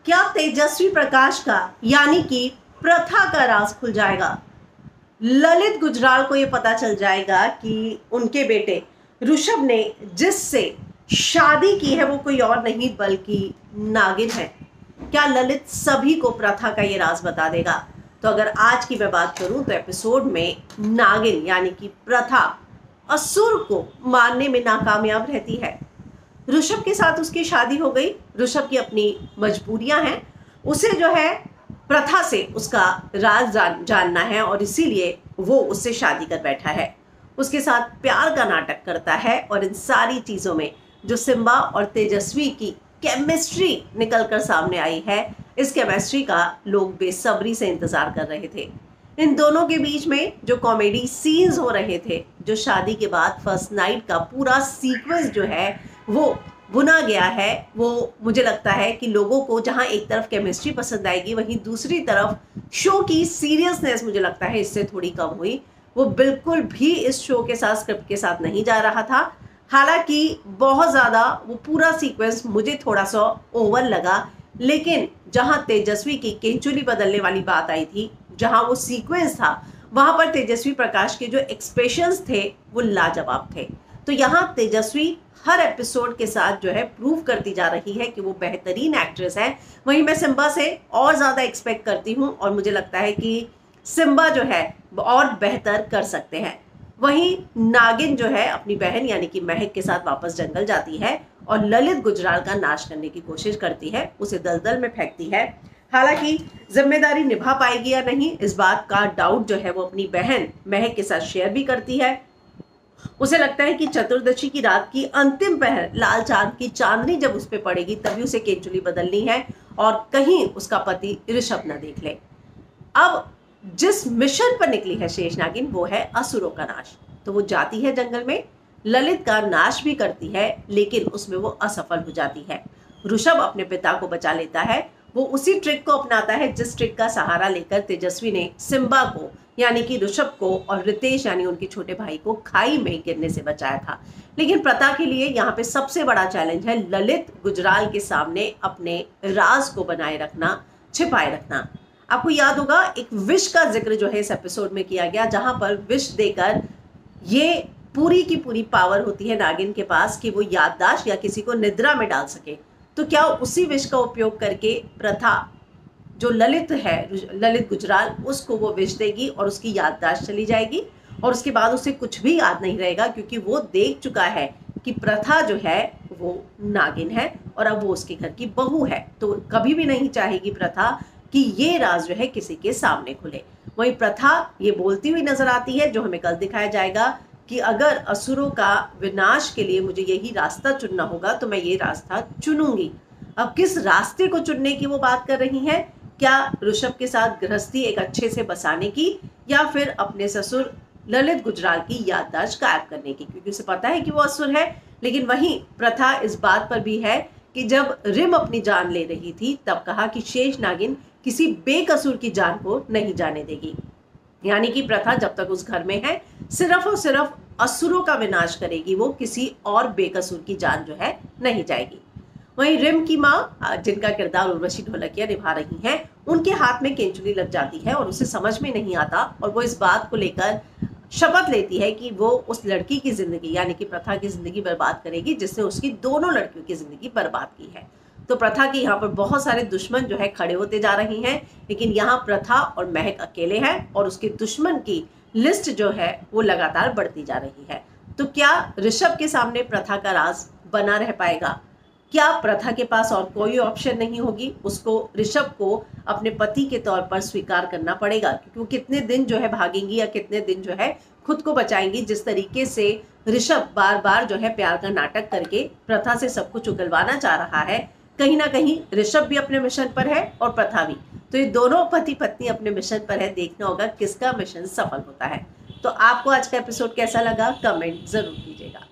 क्या तेजस्वी प्रकाश का यानी कि प्रथा का राज खुल जाएगा? ललित गुजराल को यह पता चल जाएगा कि उनके बेटे ऋषभ ने जिससे शादी की है वो कोई और नहीं बल्कि नागिन है। क्या ललित सभी को प्रथा का ये राज बता देगा? तो अगर आज की मैं बात करूं तो एपिसोड में नागिन यानी कि प्रथा असुर को मारने में नाकामयाब रहती है। ऋषभ के साथ उसकी शादी हो गई। ऋषभ की अपनी मजबूरियां हैं, उसे जो है प्रथा से उसका राज जानना है और इसीलिए वो उससे शादी कर बैठा है। उसके साथ प्यार का नाटक करता है और इन सारी चीजों में जो सिम्बा और तेजस्वी की केमिस्ट्री निकल कर सामने आई है, इस केमिस्ट्री का लोग बेसब्री से इंतजार कर रहे थे। इन दोनों के बीच में जो कॉमेडी सीन्स हो रहे थे, जो शादी के बाद फर्स्ट नाइट का पूरा सीक्वेंस जो है वो बुना गया है, वो मुझे लगता है कि लोगों को जहां एक तरफ केमिस्ट्री पसंद आएगी, वहीं दूसरी तरफ शो की सीरियसनेस मुझे लगता है इससे थोड़ी कम हुई। वो बिल्कुल भी इस शो के साथ, स्क्रिप्ट के साथ नहीं जा रहा था। हालांकि बहुत ज़्यादा वो पूरा सीक्वेंस मुझे थोड़ा सा ओवर लगा, लेकिन जहां तेजस्वी की केंचुली बदलने वाली बात आई थी, जहां वो सीक्वेंस था, वहां पर तेजस्वी प्रकाश के जो एक्सप्रेशंस थे वो लाजवाब थे। तो यहाँ तेजस्वी हर एपिसोड के साथ जो है प्रूव करती जा रही है कि वो बेहतरीन एक्ट्रेस है। वहीं मैं सिम्बा से और ज़्यादा एक्सपेक्ट करती हूँ और मुझे लगता है कि सिम्बा जो है और बेहतर कर सकते हैं। वहीं नागिन जो है अपनी बहन यानी कि महक के साथ वापस जंगल जाती है और ललित गुजराल का नाश करने की कोशिश करती है, उसे दलदल में फेंकती है। हालांकि जिम्मेदारी निभा पाएगी या नहीं, इस बात का डाउट जो है वो अपनी बहन महक के साथ शेयर भी करती है। उसे लगता है कि चतुर्दशी की रात की अंतिम पहर लाल चांद की चांदनी जब उस पर पड़ेगी तभी उसे केंचुली बदलनी है और कहीं उसका पति ऋषभ न देख ले। अब जिस मिशन पर निकली है शेष नागिन वो है असुरों का नाश। तो वो जाती है जंगल में, ललित का नाश भी करती है, लेकिन उसमें वो असफल हो जाती है। ऋषभ अपने पिता को बचा लेता है। वो उसी ट्रिक को अपनाता है जिस ट्रिक का सहारा लेकर तेजस्वी ने सिम्बा को यानी कि ऋषभ को और रितेश यानी उनके छोटे भाई को खाई में गिरने से बचाया था। लेकिन प्रथा के लिए यहाँ पे सबसे बड़ा चैलेंज है ललित गुजराल के सामने अपने राज को बनाए रखना, छिपाए रखना। आपको याद होगा एक विश का जिक्र जो है इस एपिसोड में किया गया, जहां पर विश देकर ये पूरी की पूरी पावर होती है नागिन के पास कि वो याददाश्त या किसी को निद्रा में डाल सके। तो क्या उसी विश का उपयोग करके प्रथा जो ललित है, ललित गुजराल, उसको वो विश देगी और उसकी याददाश्त चली जाएगी और उसके बाद उसे कुछ भी याद नहीं रहेगा, क्योंकि वो देख चुका है कि प्रथा जो है वो नागिन है और अब वो उसके घर की बहू है। तो कभी भी नहीं चाहेगी प्रथा कि ये राज जो है किसी के सामने खुले। वही प्रथा ये बोलती हुई नजर आती है, जो हमें कल दिखाया जाएगा, कि अगर असुरों का विनाश के लिए मुझे यही रास्ता चुनना होगा तो मैं ये रास्ता चुनूंगी। अब किस रास्ते को चुनने की वो बात कर रही है? क्या ऋषभ के साथ गृहस्थी एक अच्छे से बसाने की, या फिर अपने ससुर ललित गुजराल की याददाश्त गायब करने की? क्योंकि उसे पता है कि वो असुर है। लेकिन वहीं प्रथा इस बात पर भी है कि जब रिम अपनी जान ले रही थी तब कहा कि शेष नागिन किसी बेकसूर की जान को नहीं जाने देगी। यानी कि प्रथा जब तक उस घर में है सिर्फ और सिर्फ असुरों का विनाश करेगी, वो किसी और बेकसूर की जान जो है नहीं जाएगी। वहीं रिम की माँ, जिनका किरदार उर्वशी ढोलकिया निभा रही हैं, उनके हाथ में केंचुली लग जाती है और उसे समझ में नहीं आता और वो इस बात को लेकर शपथ लेती है कि वो उस लड़की की जिंदगी यानी कि प्रथा की जिंदगी बर्बाद करेगी जिसने उसकी दोनों लड़कियों की जिंदगी बर्बाद की है। तो प्रथा के यहाँ पर बहुत सारे दुश्मन जो है खड़े होते जा रहे हैं, लेकिन यहाँ प्रथा और महक अकेले हैं और उसके दुश्मन की लिस्ट जो है वो लगातार बढ़ती जा रही है। तो क्या ऋषभ के सामने प्रथा का राज बना रह पाएगा? क्या प्रथा के पास और कोई ऑप्शन नहीं होगी? उसको ऋषभ को अपने पति के तौर पर स्वीकार करना पड़ेगा, क्योंकि वो कितने दिन जो है भागेंगी या कितने दिन जो है खुद को बचाएंगी। जिस तरीके से ऋषभ बार बार जो है प्यार का नाटक करके प्रथा से सब कुछ उगलवाना चाह रहा है, कहीं ना कहीं ऋषभ भी अपने मिशन पर है और प्रथा भी। तो ये दोनों पति पत्नी अपने मिशन पर है, देखना होगा किसका मिशन सफल होता है। तो आपको आज का एपिसोड कैसा लगा, कमेंट जरूर कीजिएगा।